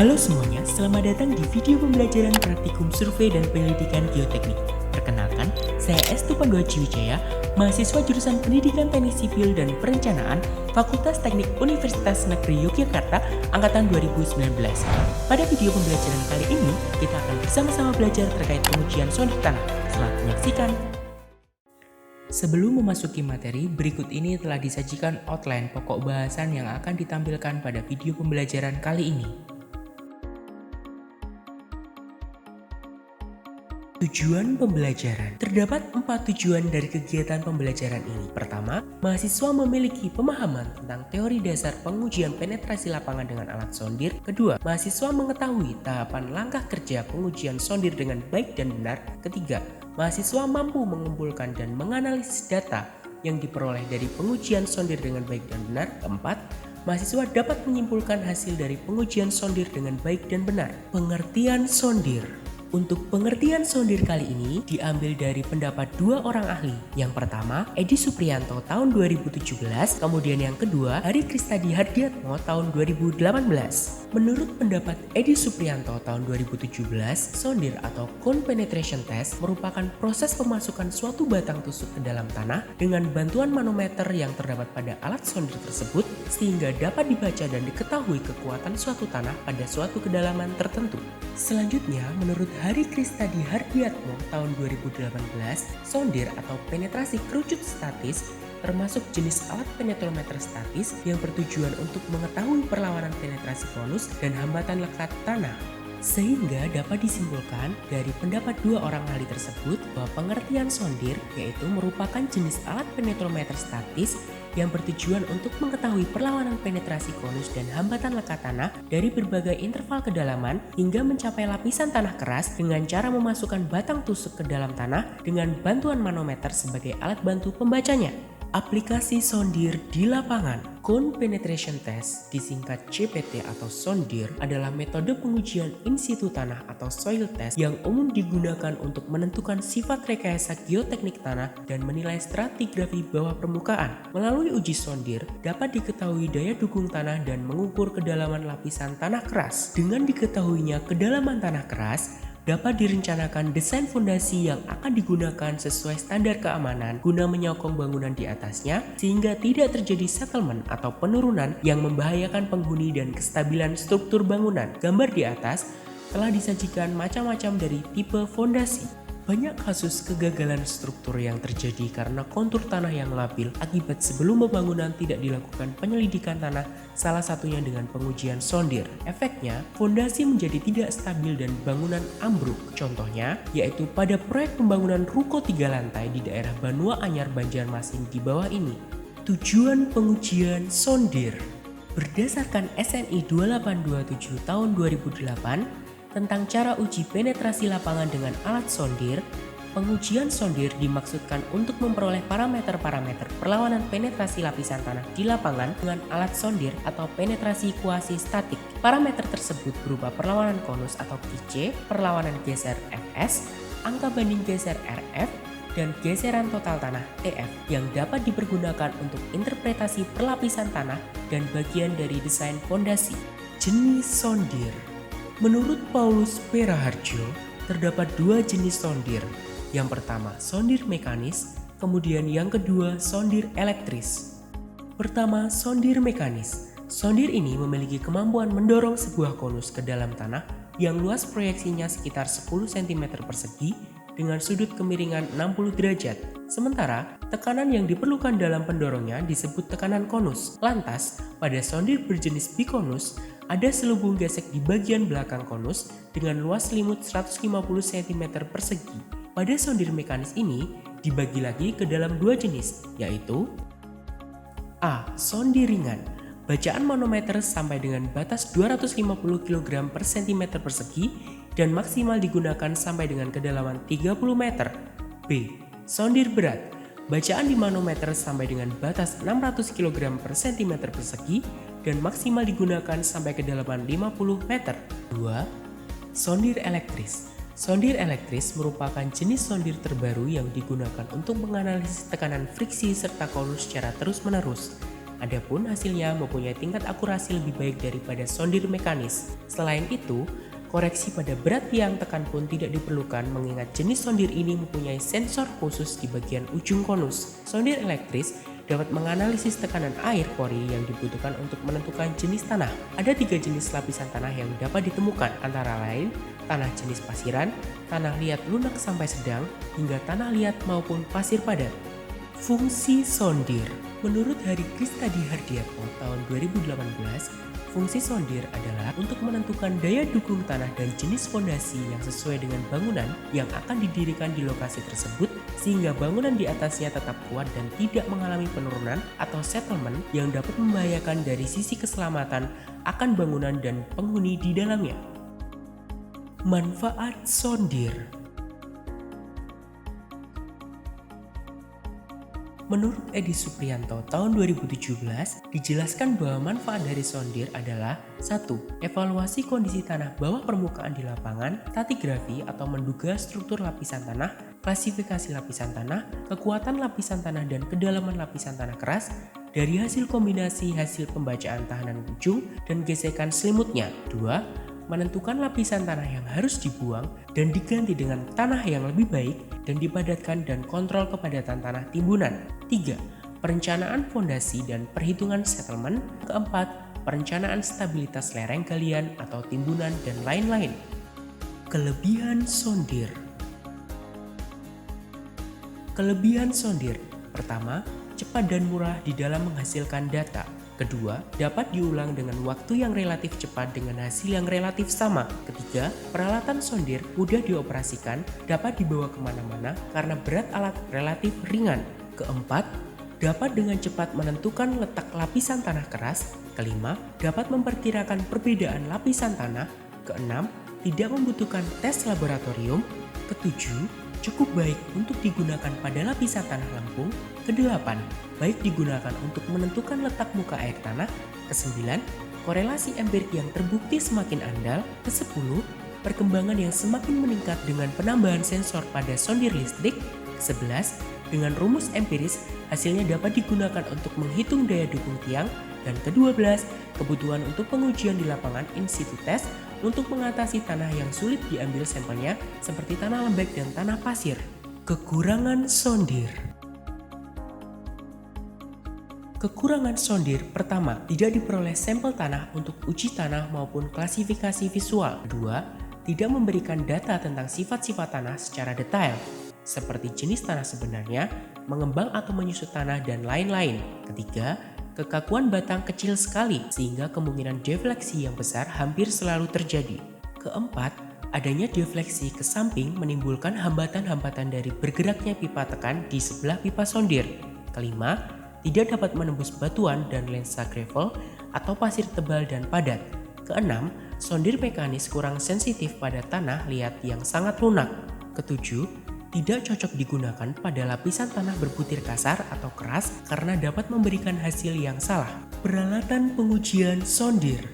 Halo semuanya, selamat datang di video pembelajaran praktikum survei dan penyelidikan geoteknik. Perkenalkan, saya Estu Pandua Ciwijaya, mahasiswa jurusan Pendidikan Teknik Sipil dan Perencanaan, Fakultas Teknik Universitas Negeri Yogyakarta, Angkatan 2019. Pada video pembelajaran kali ini, kita akan bersama-sama belajar terkait pengujian sonde tanah. Selamat menyaksikan. Sebelum memasuki materi, berikut ini telah disajikan outline pokok bahasan yang akan ditampilkan pada video pembelajaran kali ini. Tujuan pembelajaran. Terdapat 4 tujuan dari kegiatan pembelajaran ini. Pertama, mahasiswa memiliki pemahaman tentang teori dasar pengujian penetrasi lapangan dengan alat sondir. Kedua, mahasiswa mengetahui tahapan langkah kerja pengujian sondir dengan baik dan benar. Ketiga, mahasiswa mampu mengumpulkan dan menganalisis data yang diperoleh dari pengujian sondir dengan baik dan benar. Keempat, mahasiswa dapat menyimpulkan hasil dari pengujian sondir dengan baik dan benar. Pengertian sondir. Untuk pengertian sondir kali ini diambil dari pendapat dua orang ahli. Yang pertama, Edi Supriyanto tahun 2017, kemudian yang kedua, Hari Kristadi Hardiatmo tahun 2018. Menurut pendapat Edi Supriyanto tahun 2017, sondir atau cone penetration test merupakan proses pemasukan suatu batang tusuk ke dalam tanah dengan bantuan manometer yang terdapat pada alat sondir tersebut sehingga dapat dibaca dan diketahui kekuatan suatu tanah pada suatu kedalaman tertentu. Selanjutnya, menurut Hari Kristadi Hardiatmo tahun 2018, sondir atau penetrasi kerucut statis termasuk jenis alat penetrometer statis yang bertujuan untuk mengetahui perlawanan penetrasi konus dan hambatan lekat tanah. Sehingga dapat disimpulkan dari pendapat dua orang ahli tersebut bahwa pengertian sondir yaitu merupakan jenis alat penetrometer statis yang bertujuan untuk mengetahui perlawanan penetrasi konus dan hambatan lekat tanah dari berbagai interval kedalaman hingga mencapai lapisan tanah keras dengan cara memasukkan batang tusuk ke dalam tanah dengan bantuan manometer sebagai alat bantu pembacanya. Aplikasi sondir di lapangan. Cone penetration test, disingkat CPT atau sondir, adalah metode pengujian in situ tanah atau soil test yang umum digunakan untuk menentukan sifat rekayasa geoteknik tanah dan menilai stratigrafi bawah permukaan. Melalui uji sondir, dapat diketahui daya dukung tanah dan mengukur kedalaman lapisan tanah keras. Dengan diketahuinya kedalaman tanah keras, dapat direncanakan desain fondasi yang akan digunakan sesuai standar keamanan guna menyokong bangunan di atasnya sehingga tidak terjadi settlement atau penurunan yang membahayakan penghuni dan kestabilan struktur bangunan. Gambar di atas telah disajikan macam-macam dari tipe fondasi. Banyak kasus kegagalan struktur yang terjadi karena kontur tanah yang labil akibat sebelum pembangunan tidak dilakukan penyelidikan tanah, salah satunya dengan pengujian sondir. Efeknya, fondasi menjadi tidak stabil dan bangunan ambruk. Contohnya, yaitu pada proyek pembangunan ruko 3 lantai di daerah Banua Anyar Banjarmasin di bawah ini. Tujuan pengujian sondir. Berdasarkan SNI 2827 tahun 2008, tentang cara uji penetrasi lapangan dengan alat sondir, pengujian sondir dimaksudkan untuk memperoleh parameter-parameter perlawanan penetrasi lapisan tanah di lapangan dengan alat sondir atau penetrasi kuasi statik. Parameter tersebut berupa perlawanan konus atau QC, perlawanan geser Fs, angka banding geser Rf, dan geseran total tanah TF yang dapat dipergunakan untuk interpretasi perlapisan tanah dan bagian dari desain fondasi. Jenis sondir. Menurut Paulus Peraharjo, terdapat 2 jenis sondir. Yang pertama, sondir mekanis, kemudian yang kedua, sondir elektris. Pertama, sondir mekanis. Sondir ini memiliki kemampuan mendorong sebuah konus ke dalam tanah yang luas proyeksinya sekitar 10 cm persegi dengan sudut kemiringan 60 derajat. Sementara, tekanan yang diperlukan dalam pendorongnya disebut tekanan konus. Lantas, pada sondir berjenis bikonus, ada selubung gesek di bagian belakang konus dengan luas selimut 150 cm persegi. Pada sondir mekanis ini dibagi lagi ke dalam 2 jenis, yaitu A. Sondir ringan. Bacaan manometer sampai dengan batas 250 kg per cm persegi dan maksimal digunakan sampai dengan kedalaman 30 meter. B. Sondir berat. Bacaan di manometer sampai dengan batas 600 kg per cm persegi dan maksimal digunakan sampai kedalaman 50 meter. 2. Sondir elektris. Sondir elektris merupakan jenis sondir terbaru yang digunakan untuk menganalisis tekanan friksi serta konus secara terus-menerus. Adapun hasilnya mempunyai tingkat akurasi lebih baik daripada sondir mekanis. Selain itu, koreksi pada berat tiang tekan pun tidak diperlukan mengingat jenis sondir ini mempunyai sensor khusus di bagian ujung konus. Sondir elektris dapat menganalisis tekanan air pori yang dibutuhkan untuk menentukan jenis tanah. Ada 3 jenis lapisan tanah yang dapat ditemukan, antara lain tanah jenis pasiran, tanah liat lunak sampai sedang, hingga tanah liat maupun pasir padat. Fungsi sondir. Menurut Hari Kristadi Hardiatmo tahun 2018, fungsi sondir adalah untuk menentukan daya dukung tanah dan jenis fondasi yang sesuai dengan bangunan yang akan didirikan di lokasi tersebut sehingga bangunan di atasnya tetap kuat dan tidak mengalami penurunan atau settlement yang dapat membahayakan dari sisi keselamatan akan bangunan dan penghuni di dalamnya. Manfaat sondir. Menurut Edi Supriyanto tahun 2017, dijelaskan bahwa manfaat dari sondir adalah 1. Evaluasi kondisi tanah bawah permukaan di lapangan, stratigrafi atau menduga struktur lapisan tanah, klasifikasi lapisan tanah, kekuatan lapisan tanah dan kedalaman lapisan tanah keras, dari hasil kombinasi hasil pembacaan tahanan ujung dan gesekan selimutnya. 2. Menentukan lapisan tanah yang harus dibuang dan diganti dengan tanah yang lebih baik dan dipadatkan dan kontrol kepadatan tanah timbunan. 3. Perencanaan fondasi dan perhitungan settlement. 4. Perencanaan stabilitas lereng galian atau timbunan dan lain-lain. Kelebihan sondir. Kelebihan sondir. Pertama, cepat dan murah di dalam menghasilkan data. Kedua, dapat diulang dengan waktu yang relatif cepat dengan hasil yang relatif sama. Ketiga, peralatan sondir mudah dioperasikan, dapat dibawa kemana-mana karena berat alat relatif ringan. Keempat, dapat dengan cepat menentukan letak lapisan tanah keras. Kelima, dapat memperkirakan perbedaan lapisan tanah. Keenam, tidak membutuhkan tes laboratorium. Ketujuh, cukup baik untuk digunakan pada lapisan tanah lempung. Kedelapan, baik digunakan untuk menentukan letak muka air tanah. Kesembilan, korelasi empirik yang terbukti semakin andal. Kesepuluh, perkembangan yang semakin meningkat dengan penambahan sensor pada sondir listrik. Kesebelas, dengan rumus empiris, hasilnya dapat digunakan untuk menghitung daya dukung tiang. Dan ke-12, kebutuhan untuk pengujian di lapangan in situ test untuk mengatasi tanah yang sulit diambil sampelnya seperti tanah lembek dan tanah pasir. Kekurangan sondir. Kekurangan sondir pertama, tidak diperoleh sampel tanah untuk uji tanah maupun klasifikasi visual. Kedua, tidak memberikan data tentang sifat-sifat tanah secara detail, seperti jenis tanah sebenarnya, mengembang atau menyusut tanah, dan lain-lain. Ketiga, kekakuan batang kecil sekali sehingga kemungkinan defleksi yang besar hampir selalu terjadi. Keempat, adanya defleksi ke samping menimbulkan hambatan-hambatan dari bergeraknya pipa tekan di sebelah pipa sondir. Kelima, tidak dapat menembus batuan dan lensa gravel atau pasir tebal dan padat. Keenam, sondir mekanis kurang sensitif pada tanah liat yang sangat lunak. Ketujuh, tidak cocok digunakan pada lapisan tanah berbutir kasar atau keras karena dapat memberikan hasil yang salah. Peralatan pengujian sondir.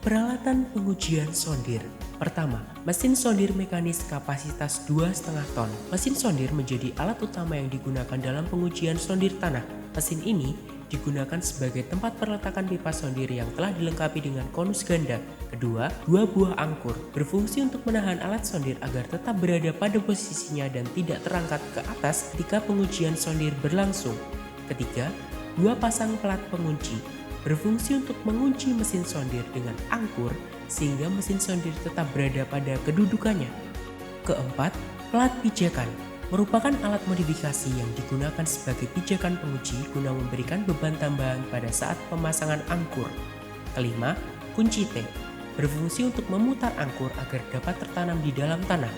Peralatan pengujian sondir. Pertama, mesin sondir mekanis kapasitas 2,5 ton. Mesin sondir menjadi alat utama yang digunakan dalam pengujian sondir tanah. Mesin ini digunakan sebagai tempat perletakan pipa sondir yang telah dilengkapi dengan konus ganda. Kedua, 2 buah angkur berfungsi untuk menahan alat sondir agar tetap berada pada posisinya dan tidak terangkat ke atas ketika pengujian sondir berlangsung. Ketiga, 2 pasang pelat pengunci berfungsi untuk mengunci mesin sondir dengan angkur sehingga mesin sondir tetap berada pada kedudukannya. Keempat, pelat pijakan merupakan alat modifikasi yang digunakan sebagai pijakan penguji guna memberikan beban tambahan pada saat pemasangan angkur. Kelima, kunci T berfungsi untuk memutar angkur agar dapat tertanam di dalam tanah.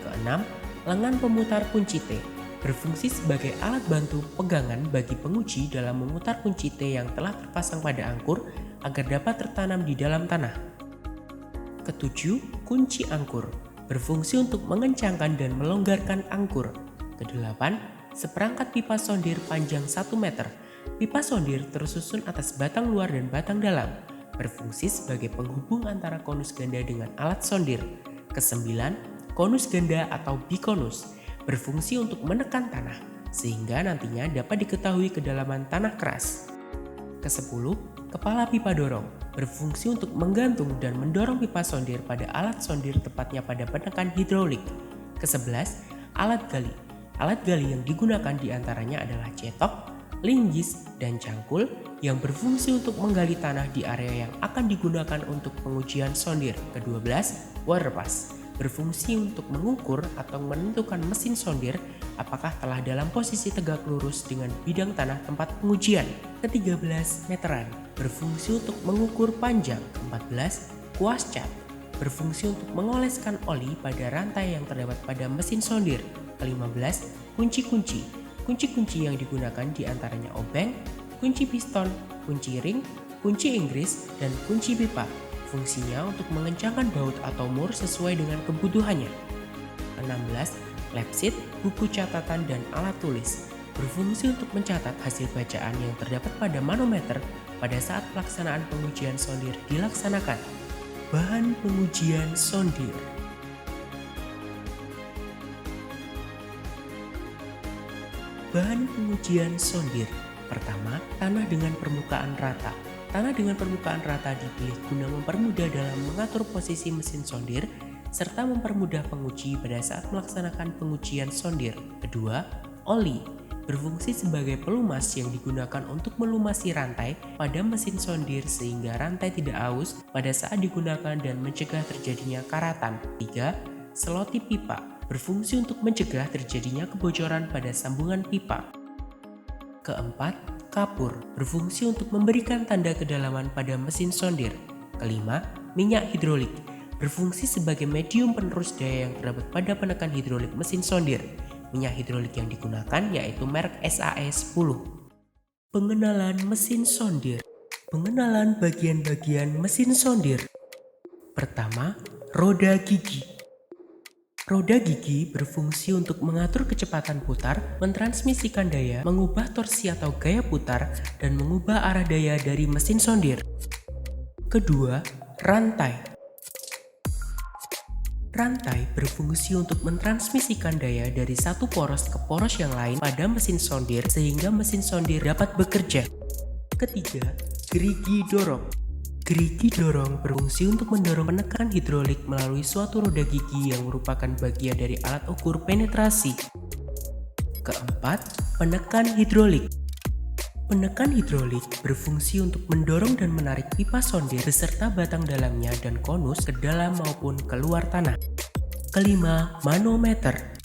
Keenam, lengan pemutar kunci T berfungsi sebagai alat bantu pegangan bagi penguji dalam memutar kunci T yang telah terpasang pada angkur agar dapat tertanam di dalam tanah. Ketujuh, kunci angkur berfungsi untuk mengencangkan dan melonggarkan angkur. Kedelapan, seperangkat pipa sondir panjang 1 meter. Pipa sondir tersusun atas batang luar dan batang dalam, berfungsi sebagai penghubung antara konus ganda dengan alat sondir. Kesembilan, konus ganda atau bikonus berfungsi untuk menekan tanah. sehingga nantinya dapat diketahui kedalaman tanah keras. Ke-10, kepala pipa dorong, berfungsi untuk menggantung dan mendorong pipa sondir pada alat sondir tepatnya pada penekan hidrolik. Ke-11, alat gali. Alat gali yang digunakan diantaranya adalah cetok, linggis, dan cangkul yang berfungsi untuk menggali tanah di area yang akan digunakan untuk pengujian sondir. Ke-12, water pass, berfungsi untuk mengukur atau menentukan mesin sondir apakah telah dalam posisi tegak lurus dengan bidang tanah tempat pengujian. Ke-13, meteran, berfungsi untuk mengukur panjang. Ke-14, kuas cat, berfungsi untuk mengoleskan oli pada rantai yang terdapat pada mesin sondir. Ke-15, kunci-kunci. Kunci-kunci yang digunakan diantaranya obeng, kunci piston, kunci ring, kunci Inggris, dan kunci pipa. Fungsinya untuk mengencangkan baut atau mur sesuai dengan kebutuhannya. Ke-16, lapsit, buku catatan dan alat tulis, berfungsi untuk mencatat hasil bacaan yang terdapat pada manometer pada saat pelaksanaan pengujian sondir dilaksanakan. Bahan pengujian sondir. Bahan pengujian sondir. Pertama, tanah dengan permukaan rata. Tanah dengan permukaan rata dipilih guna mempermudah dalam mengatur posisi mesin sondir serta mempermudah penguji pada saat melaksanakan pengujian sondir. Kedua, oli, berfungsi sebagai pelumas yang digunakan untuk melumasi rantai pada mesin sondir sehingga rantai tidak aus pada saat digunakan dan mencegah terjadinya karatan. Tiga, selotip pipa, berfungsi untuk mencegah terjadinya kebocoran pada sambungan pipa. Keempat, kapur, berfungsi untuk memberikan tanda kedalaman pada mesin sondir. Kelima, minyak hidrolik, berfungsi sebagai medium penerus daya yang terdapat pada penekan hidrolik mesin sondir. Minyak hidrolik yang digunakan yaitu merek SAE 10. Pengenalan mesin sondir. Pengenalan bagian-bagian mesin sondir. Pertama, roda gigi. Roda gigi berfungsi untuk mengatur kecepatan putar, mentransmisikan daya, mengubah torsi atau gaya putar, dan mengubah arah daya dari mesin sondir. Kedua, rantai. Rantai berfungsi untuk mentransmisikan daya dari satu poros ke poros yang lain pada mesin sondir sehingga mesin sondir dapat bekerja. Ketiga, gerigi dorong. Gerigi dorong berfungsi untuk mendorong penekan hidrolik melalui suatu roda gigi yang merupakan bagian dari alat ukur penetrasi. Keempat, penekan hidrolik. Penekan hidrolik berfungsi untuk mendorong dan menarik pipa sondir beserta batang dalamnya dan konus ke dalam maupun keluar tanah. Kelima, manometer.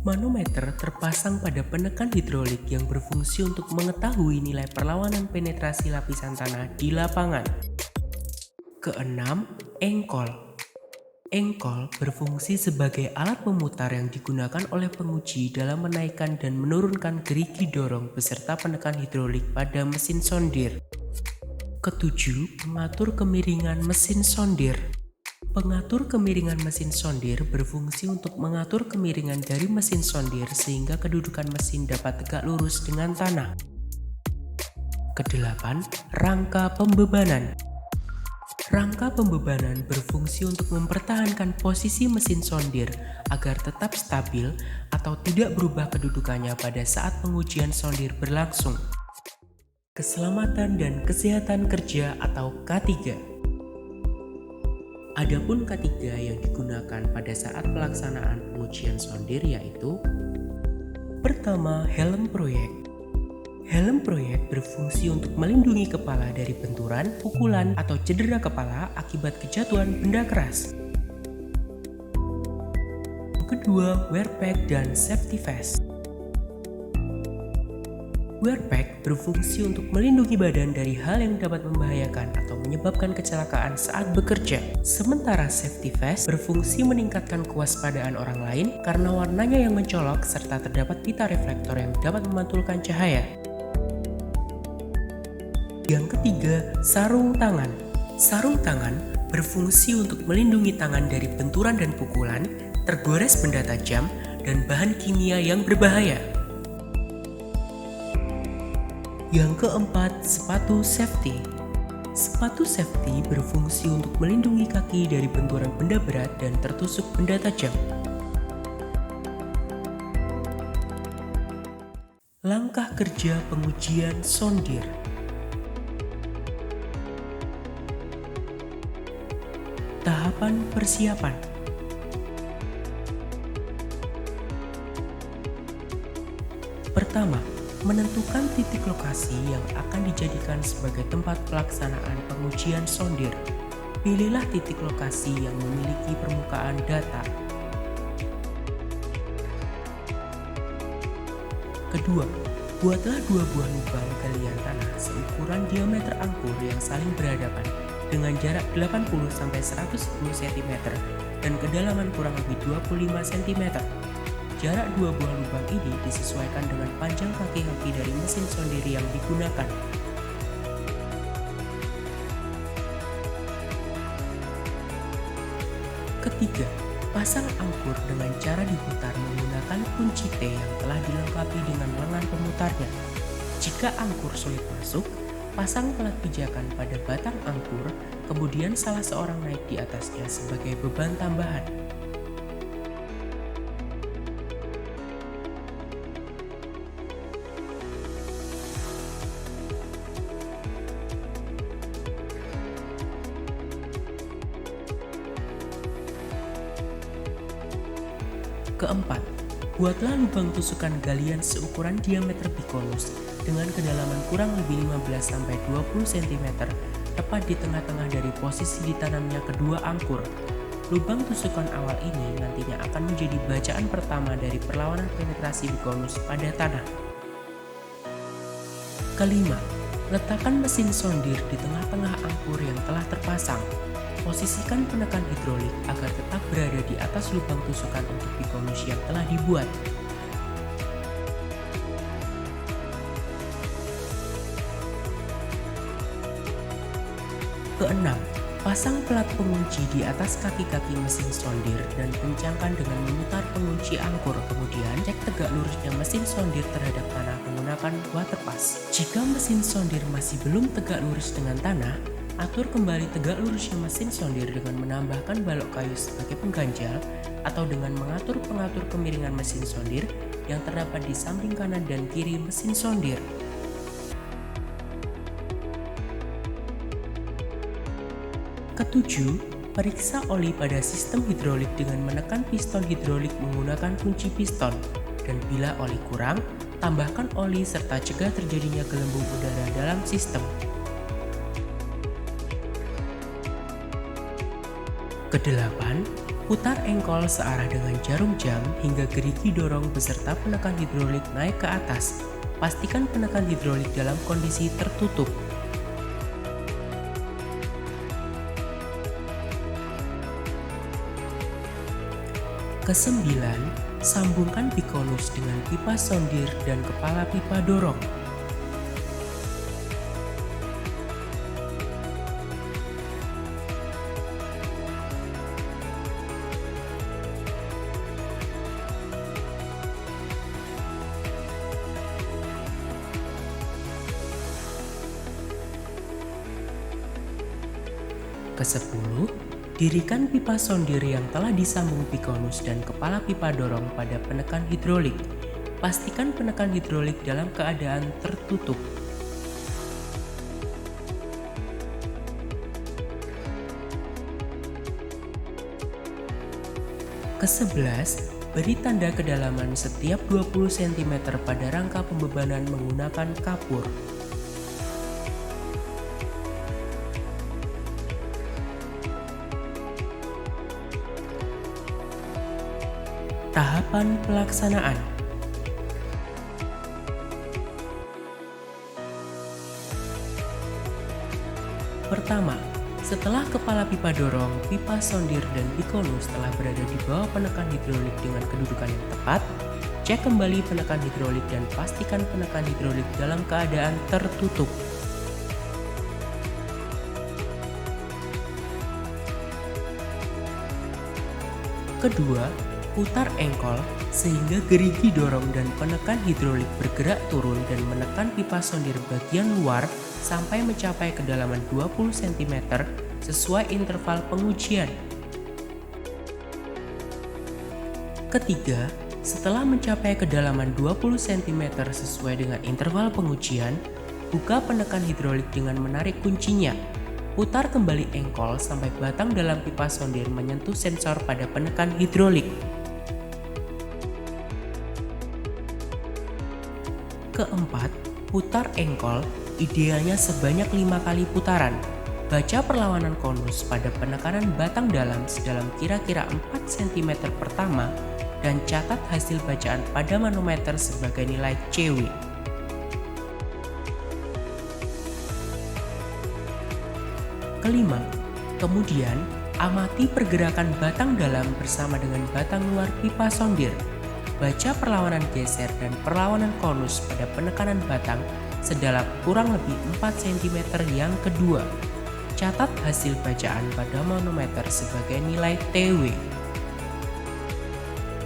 Manometer terpasang pada penekan hidrolik yang berfungsi untuk mengetahui nilai perlawanan penetrasi lapisan tanah di lapangan. Keenam, engkol. Engkol berfungsi sebagai alat pemutar yang digunakan oleh penguji dalam menaikkan dan menurunkan gerigi dorong beserta penekan hidrolik pada mesin sondir. Ketujuh, pengatur kemiringan mesin sondir. Pengatur kemiringan mesin sondir berfungsi untuk mengatur kemiringan dari mesin sondir sehingga kedudukan mesin dapat tegak lurus dengan tanah. Kedelapan, rangka pembebanan. Rangka pembebanan berfungsi untuk mempertahankan posisi mesin sondir agar tetap stabil atau tidak berubah kedudukannya pada saat pengujian sondir berlangsung. Keselamatan dan kesehatan kerja atau K3. Adapun K3 yang digunakan pada saat pelaksanaan pengujian sondir yaitu: pertama, helm proyek. Helm proyek berfungsi untuk melindungi kepala dari benturan, pukulan, atau cedera kepala akibat kejatuhan benda keras. Kedua, wear pack dan safety vest. Wear pack berfungsi untuk melindungi badan dari hal yang dapat membahayakan atau menyebabkan kecelakaan saat bekerja. Sementara safety vest berfungsi meningkatkan kewaspadaan orang lain karena warnanya yang mencolok serta terdapat pita reflektor yang dapat memantulkan cahaya. Yang ketiga, sarung tangan. Sarung tangan berfungsi untuk melindungi tangan dari benturan dan pukulan, tergores benda tajam, dan bahan kimia yang berbahaya. Yang keempat, sepatu safety. Sepatu safety berfungsi untuk melindungi kaki dari benturan benda berat dan tertusuk benda tajam. Langkah kerja pengujian sondir. Tahapan persiapan. Pertama, menentukan titik lokasi yang akan dijadikan sebagai tempat pelaksanaan pengujian sondir. Pilihlah titik lokasi yang memiliki permukaan datar. Kedua, buatlah 2 buah lubang galian tanah seukuran diameter angkur yang saling berhadapan dengan jarak 80-110 cm dan kedalaman kurang lebih 25 cm. Jarak 2 buah lubang ini disesuaikan dengan panjang kaki-kaki dari mesin sondir yang digunakan. Ketiga, pasang angkur dengan cara diputar menggunakan kunci T yang telah dilengkapi dengan lengan pemutarnya. Jika angkur sulit masuk, pasang pelat pijakan pada batang angkur, kemudian salah seorang naik di atasnya sebagai beban tambahan. Keempat, buatlah lubang tusukan galian seukuran diameter bikonus dengan kedalaman kurang lebih 15-20 cm tepat di tengah-tengah dari posisi ditanamnya kedua angkur. Lubang tusukan awal ini nantinya akan menjadi bacaan pertama dari perlawanan penetrasi bikonus pada tanah. Kelima, letakkan mesin sondir di tengah-tengah angkur yang telah terpasang. Posisikan penekan hidrolik agar tetap berada di atas lubang tusukan untuk bikonus yang telah dibuat. Keenam, pasang pelat pengunci di atas kaki-kaki mesin sondir dan kencangkan dengan memutar pengunci angkur. Kemudian cek tegak lurusnya mesin sondir terhadap tanah menggunakan waterpass. Jika mesin sondir masih belum tegak lurus dengan tanah, atur kembali tegak lurusnya mesin sondir dengan menambahkan balok kayu sebagai pengganjal atau dengan mengatur pengatur kemiringan mesin sondir yang terdapat di samping kanan dan kiri mesin sondir. Ketujuh, periksa oli pada sistem hidrolik dengan menekan piston hidrolik menggunakan kunci piston, dan bila oli kurang, tambahkan oli serta cegah terjadinya gelembung udara dalam sistem. Kedelapan, putar engkol searah dengan jarum jam hingga gerigi dorong beserta penekan hidrolik naik ke atas. Pastikan penekan hidrolik dalam kondisi tertutup. Kesembilan, sambungkan bikonus dengan pipa sondir dan kepala pipa dorong. Kesepuluh, dirikan pipa sondir yang telah disambung bikonus dan kepala pipa dorong pada penekan hidrolik. Pastikan penekan hidrolik dalam keadaan tertutup. Kesebelas, beri tanda kedalaman setiap 20 cm pada rangka pembebanan menggunakan kapur. Tahapan pelaksanaan. Pertama, setelah kepala pipa dorong, pipa sondir, dan bikonus telah berada di bawah penekan hidrolik dengan kedudukan yang tepat, cek kembali penekan hidrolik dan pastikan penekan hidrolik dalam keadaan tertutup. Kedua, putar engkol sehingga gerigi dorong dan penekan hidrolik bergerak turun dan menekan pipa sondir bagian luar sampai mencapai kedalaman 20 cm sesuai interval pengujian. Ketiga, Setelah mencapai kedalaman 20 cm sesuai dengan interval pengujian, buka penekan hidrolik dengan menarik kuncinya. Putar kembali engkol sampai batang dalam pipa sondir menyentuh sensor pada penekan hidrolik. Keempat, putar engkol, idealnya sebanyak 5 kali putaran. Baca perlawanan konus pada penekanan batang dalam sedalam kira-kira 4 cm pertama dan catat hasil bacaan pada manometer sebagai nilai CW. Kelima, kemudian amati pergerakan batang dalam bersama dengan batang luar pipa sondir. Baca perlawanan geser dan perlawanan konus pada penekanan batang sedalam kurang lebih 4 cm yang kedua. Catat hasil bacaan pada manometer sebagai nilai TW.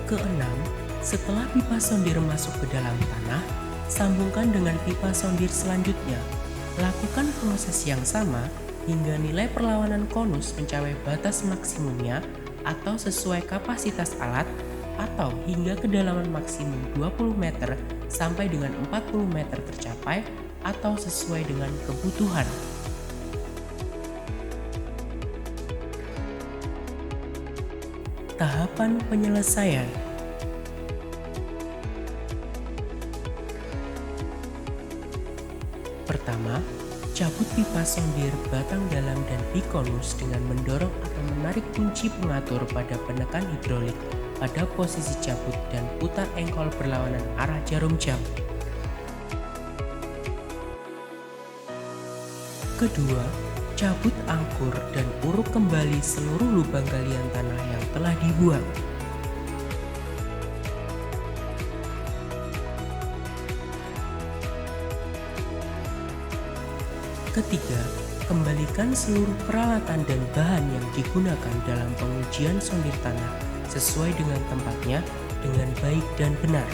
Keenam, setelah pipa sondir masuk ke dalam tanah, sambungkan dengan pipa sondir selanjutnya. Lakukan proses yang sama hingga nilai perlawanan konus mencapai batas maksimumnya atau sesuai kapasitas alat, atau hingga kedalaman maksimum 20 meter sampai dengan 40 meter tercapai atau sesuai dengan kebutuhan. Tahapan penyelesaian. Pertama, cabut pipa sondir batang dalam dan bikonus dengan mendorong atau menarik kunci pengatur pada penekan hidrolik pada posisi cabut dan putar engkol berlawanan arah jarum jam. Kedua, cabut angkur dan uruk kembali seluruh lubang galian tanah yang telah dibuang. Ketiga, kembalikan seluruh peralatan dan bahan yang digunakan dalam pengujian sondir tanah sesuai dengan tempatnya dengan baik dan benar.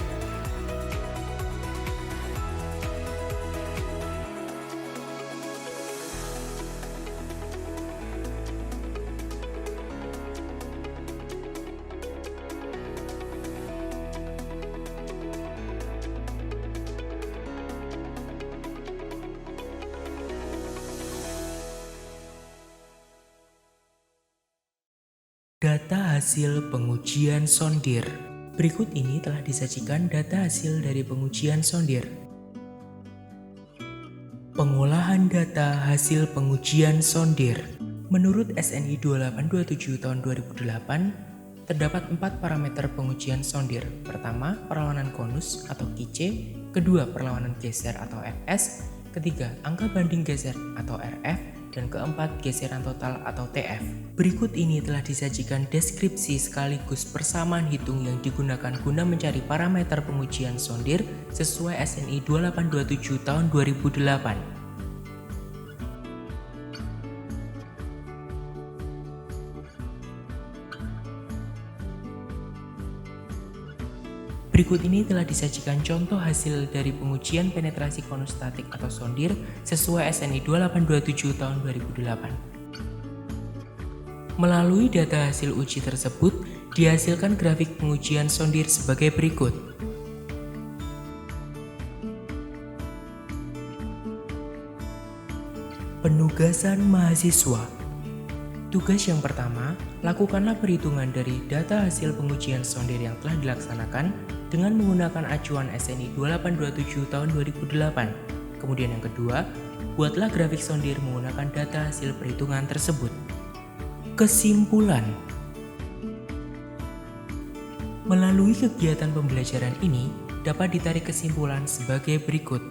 Data hasil pengujian sondir. Berikut ini telah disajikan data hasil dari pengujian sondir. Pengolahan data hasil pengujian sondir. Menurut SNI 2827 tahun 2008, terdapat 4 parameter pengujian sondir. Pertama, perlawanan konus atau KIC. Kedua, perlawanan geser atau FS. Ketiga, angka banding geser atau RF. Dan keempat, geseran total atau TF. Berikut ini telah disajikan deskripsi sekaligus persamaan hitung yang digunakan guna mencari parameter pengujian sondir sesuai SNI 2827 tahun 2008. Berikut ini telah disajikan contoh hasil dari pengujian penetrasi konus statik atau sondir sesuai SNI 2827 tahun 2008. Melalui data hasil uji tersebut, dihasilkan grafik pengujian sondir sebagai berikut. Penugasan mahasiswa. Tugas yang pertama, lakukanlah perhitungan dari data hasil pengujian sondir yang telah dilaksanakan dengan menggunakan acuan SNI 2827 tahun 2008. Kemudian yang kedua, buatlah grafik sondir menggunakan data hasil perhitungan tersebut. Kesimpulan. Melalui kegiatan pembelajaran ini, dapat ditarik kesimpulan sebagai berikut.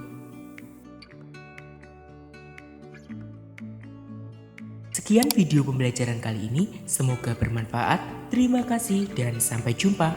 Sekian video pembelajaran kali ini, semoga bermanfaat. Terima kasih dan sampai jumpa.